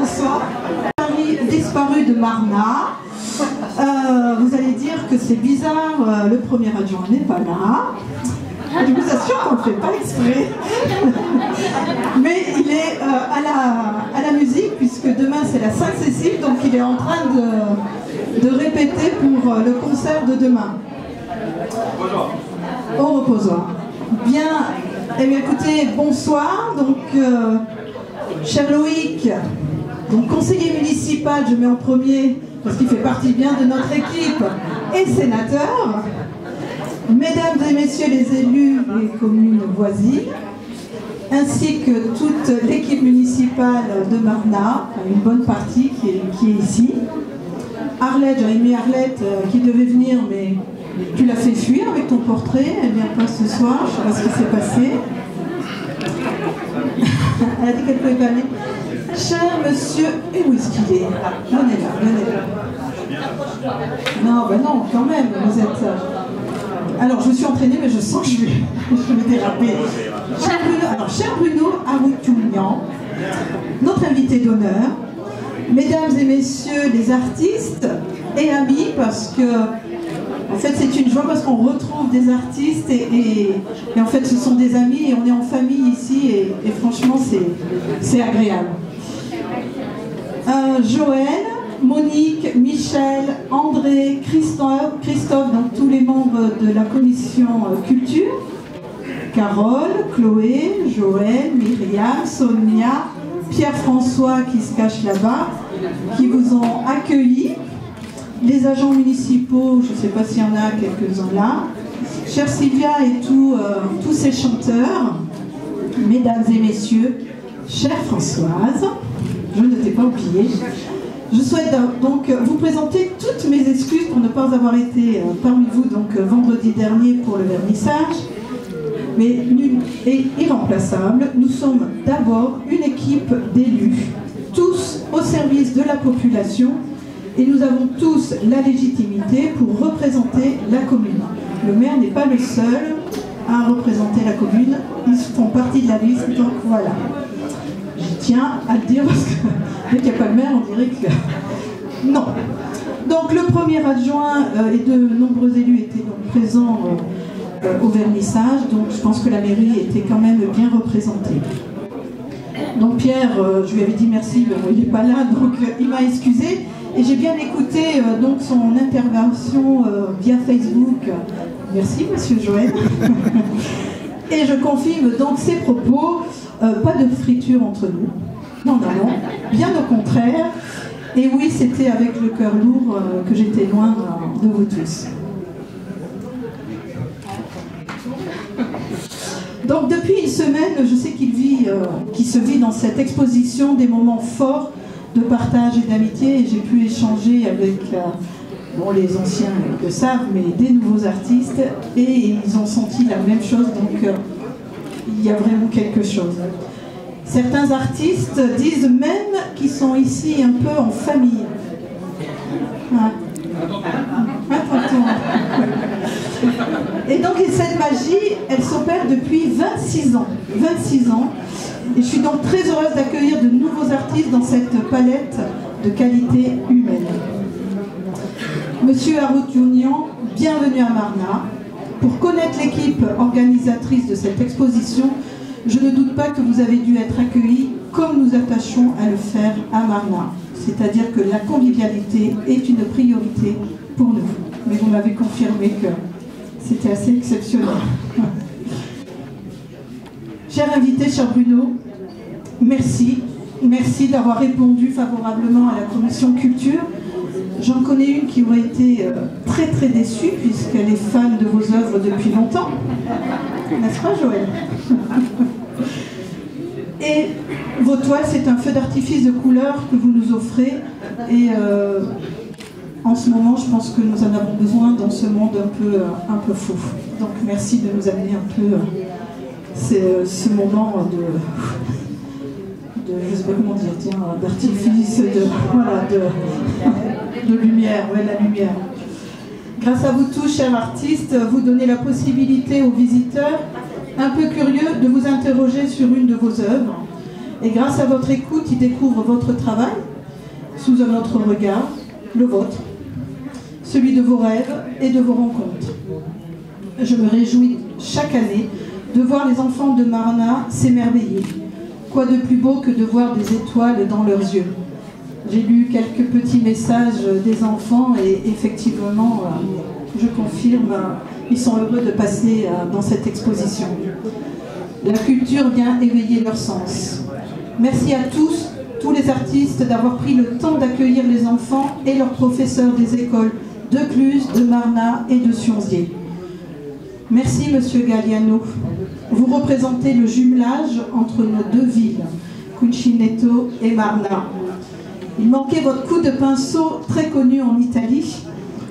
bonsoir. Disparu de Marna. Vous allez dire que c'est bizarre, le premier adjoint n'est pas là. Je vous assure qu'on ne fait pas exprès. Mais il est à la musique, puisque demain c'est la Sainte-Cécile, donc il est en train de répéter pour le concert de demain. Au reposoir. Bien, eh bien écoutez, bonsoir. Donc, cher Loïc, donc conseiller municipal, je mets en premier, parce qu'il fait partie bien de notre équipe, et sénateur. Mesdames et messieurs les élus des communes voisines, ainsi que toute l'équipe municipale de Marna, une bonne partie qui est ici. Arlette, j'avais mis Arlette qui devait venir, mais tu l'as fait fuir avec ton portrait, elle vient pas ce soir, je ne sais pas ce qui s'est passé. Elle a dit qu'elle pouvait pas venir. Cher monsieur, et où est-ce qu'il est? Venez là, venez là. Non, ben non, quand même, vous êtes... Alors, je me suis entraînée, mais je sens que je vais déraper. Cher Bruno Aroutounian, notre invité d'honneur, mesdames et messieurs les artistes et amis, parce que, en fait, c'est une joie parce qu'on retrouve des artistes et en fait, ce sont des amis et on est en famille ici et franchement, c'est agréable. Joël, Monique, Michel, André, Christophe, donc tous les membres de la commission culture, Carole, Chloé, Joël, Myriam, Sonia, Pierre-François qui se cache là-bas, qui vous ont accueillis, les agents municipaux, je ne sais pas s'il y en a quelques-uns là, chère Sylvia et tous ces chanteurs, mesdames et messieurs, chère Françoise, je ne t'ai pas oublié. Je souhaite donc vous présenter toutes mes excuses pour ne pas avoir été parmi vous donc vendredi dernier pour le vernissage. Mais nul et irremplaçable, nous sommes d'abord une équipe d'élus, tous au service de la population, et nous avons tous la légitimité pour représenter la commune. Le maire n'est pas le seul à représenter la commune, ils font partie de la liste, donc voilà. Je tiens à le dire parce que dès qu'il n'y a pas le maire, on dirait que... Non. Donc le premier adjoint et de nombreux élus étaient donc présents au vernissage, donc je pense que la mairie était quand même bien représentée. Donc Pierre, je lui avais dit merci, mais bon, il n'est pas là, donc il m'a excusé. Et j'ai bien écouté donc son intervention via Facebook. Merci monsieur Joël. Et je confirme donc ses propos. Pas de friture entre nous, non, bien au contraire. Et oui, c'était avec le cœur lourd que j'étais loin de vous tous. Donc depuis une semaine, je sais qu'il se vit dans cette exposition des moments forts de partage et d'amitié, et j'ai pu échanger avec bon, les anciens le savent, mais des nouveaux artistes, et ils ont senti la même chose, donc il y a vraiment quelque chose. Certains artistes disent même qu'ils sont ici un peu en famille. Ah. Et donc cette magie, elle s'opère depuis 26 ans. 26 ans. Et je suis donc très heureuse d'accueillir de nouveaux artistes dans cette palette de qualité humaine. Monsieur Aroutounian, bienvenue à Marna. Pour connaître l'équipe organisatrice de cette exposition, je ne doute pas que vous avez dû être accueillis comme nous attachons à le faire à Marna. C'est-à-dire que la convivialité est une priorité pour nous. Mais vous m'avez confirmé que c'était assez exceptionnel. Cher invité, cher Bruno, merci. Merci d'avoir répondu favorablement à la commission culture. J'en connais une qui aurait été très très déçue puisqu'elle est fan de vos œuvres depuis longtemps. N'est-ce pas Joël? Et vos toiles, c'est un feu d'artifice de couleurs que vous nous offrez. Et en ce moment, je pense que nous en avons besoin dans ce monde un peu fou. Donc merci de nous amener un peu ce moment de je ne sais pas comment dire, d'artifice, de lumière, ouais, la lumière. Grâce à vous tous, chers artistes, vous donnez la possibilité aux visiteurs un peu curieux de vous interroger sur une de vos œuvres Et grâce à votre écoute, ils découvrent votre travail sous un autre regard, le vôtre, celui de vos rêves et de vos rencontres. Je me réjouis chaque année de voir les enfants de Marna s'émerveiller. Quoi de plus beau que de voir des étoiles dans leurs yeux? J'ai lu quelques petits messages des enfants et effectivement, je confirme, ils sont heureux de passer dans cette exposition. La culture vient éveiller leur sens. Merci à tous les artistes d'avoir pris le temps d'accueillir les enfants et leurs professeurs des écoles de Cluse, de Marna et de Sionzier. Merci Monsieur Galliano. Vous représentez le jumelage entre nos deux villes, Cuncinetto et Marna. Il manquait votre coup de pinceau très connu en Italie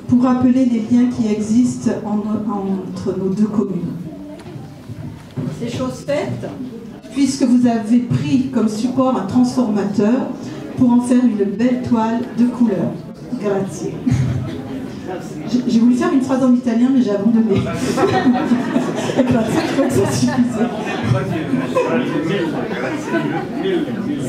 pour rappeler les liens qui existent entre nos deux communes. C'est chose faite, puisque vous avez pris comme support un transformateur pour en faire une belle toile de couleur. Grazie. J'ai voulu faire une phrase en italien, mais j'ai abandonné. Je crois que ça suffisait.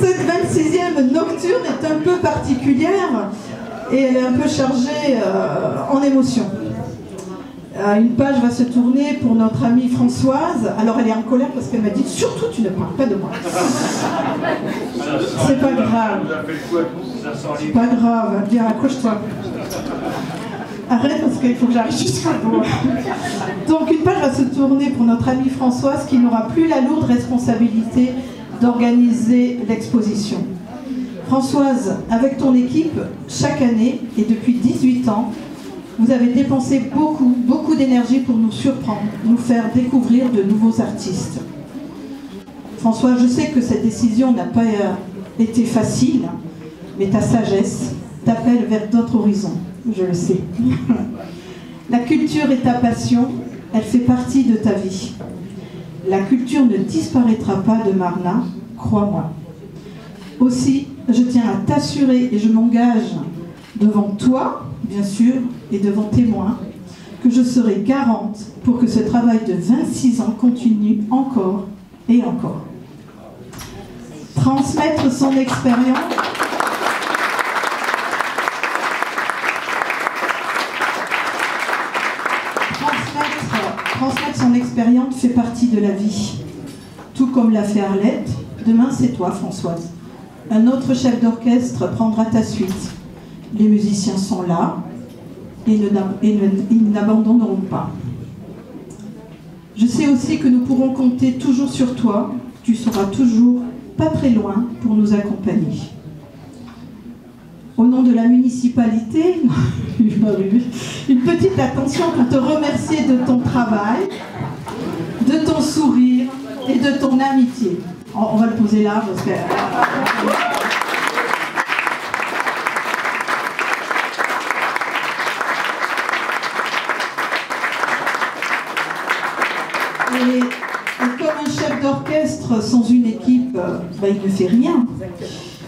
Cette 26e nocturne est un peu particulière et elle est un peu chargée en émotions. Une page va se tourner pour notre amie Françoise. Alors elle est en colère parce qu'elle m'a dit « Surtout tu ne parles pas de moi ». C'est pas grave. C'est pas grave. Viens, accroche-toi. Arrête parce qu'il faut que j'arrive jusqu'au bout. Donc une page va se tourner pour notre amie Françoise qui n'aura plus la lourde responsabilité d'organiser l'exposition. Françoise, avec ton équipe, chaque année et depuis 18 ans, vous avez dépensé beaucoup d'énergie pour nous surprendre, nous faire découvrir de nouveaux artistes. François, je sais que cette décision n'a pas été facile, mais ta sagesse t'appelle vers d'autres horizons, je le sais. La culture est ta passion, elle fait partie de ta vie. La culture ne disparaîtra pas de Marna, crois-moi. Aussi, je tiens à t'assurer et je m'engage devant toi, bien sûr, et devant témoins, que je serai garante pour que ce travail de 26 ans continue encore et encore. Transmettre son expérience. Transmettre son expérience fait partie de la vie. Tout comme l'a fait Arlette, demain c'est toi, Françoise. Un autre chef d'orchestre prendra ta suite. Les musiciens sont là et ils n'abandonneront pas. Je sais aussi que nous pourrons compter toujours sur toi. Tu seras toujours pas très loin pour nous accompagner. Au nom de la municipalité, une petite attention pour te remercier de ton travail, de ton sourire et de ton amitié. On va le poser là parce que... Et comme un chef d'orchestre sans une équipe, il ne fait rien.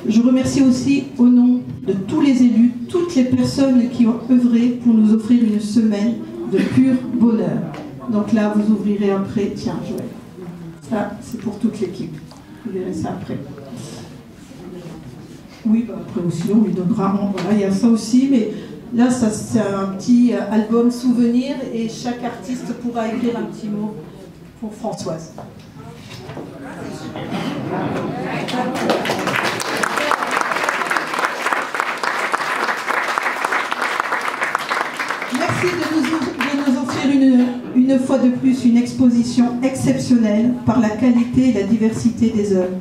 Je remercie aussi au nom de tous les élus, toutes les personnes qui ont œuvré pour nous offrir une semaine de pur bonheur. Donc là, vous ouvrirez après. Tiens, Joël. Ça, c'est pour toute l'équipe. Vous verrez ça après. Oui, après aussi, on lui donnera. Voilà, il y a ça aussi, mais là, ça c'est un petit album souvenir et chaque artiste pourra écrire un petit mot pour Françoise. Merci de nous offrir une fois de plus une exposition exceptionnelle par la qualité et la diversité des œuvres.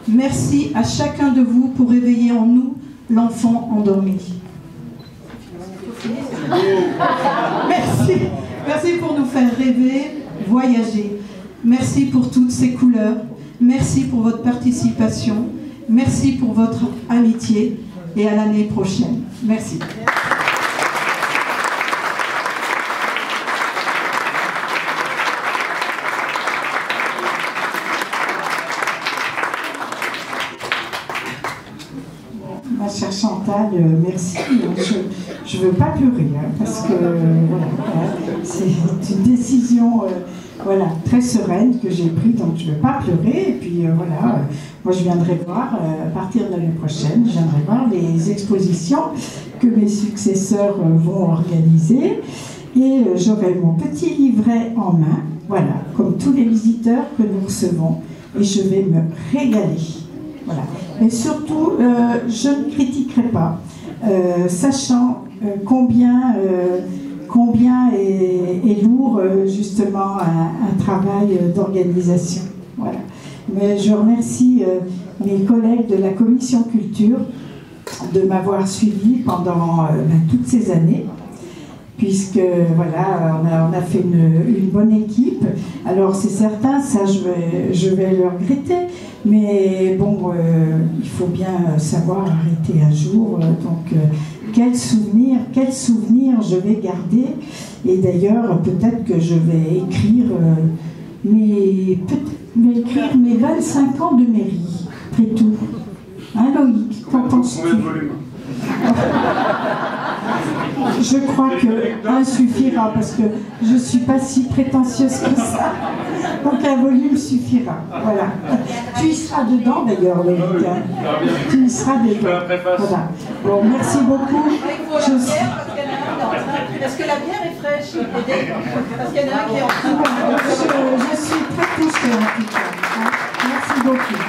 Merci à chacun de vous pour réveiller en nous l'enfant endormi. Merci. Merci pour nous faire rêver, voyager. Merci pour toutes ces couleurs. Merci pour votre participation. Merci pour votre amitié. Et à l'année prochaine. Merci. Ma chère Chantal, merci. Je ne veux pas pleurer, hein, parce que voilà, c'est une décision voilà, très sereine que j'ai pris, donc je ne vais pas pleurer. Et puis voilà, moi je viendrai voir, à partir de l'année prochaine, je viendrai voir les expositions que mes successeurs vont organiser. Et j'aurai mon petit livret en main, voilà, comme tous les visiteurs que nous recevons. Et je vais me régaler. Voilà. Mais surtout, je ne critiquerai pas, sachant combien est lourd justement un travail d'organisation. Voilà. Mais je remercie mes collègues de la commission culture de m'avoir suivi pendant toutes ces années, puisque voilà, on a fait une bonne équipe. Alors c'est certain, ça je vais le regretter, mais bon, il faut bien savoir arrêter un jour. Donc quel souvenir je vais garder. Et d'ailleurs, peut-être que je vais écrire mes 25 ans de mairie, après tout. Hein, Loïc, qu'en penses-tu? Je crois qu'un suffira, parce que je ne suis pas si prétentieuse que ça. Donc un volume suffira. Voilà. Tu y seras dedans d'ailleurs, Loïc. Tu y seras dedans. Voilà. Bon, merci beaucoup. Est-ce que la bière est fraîche? Parce qu'il y en a un qui est en train de... Je suis très touchée en tout cas. Merci beaucoup.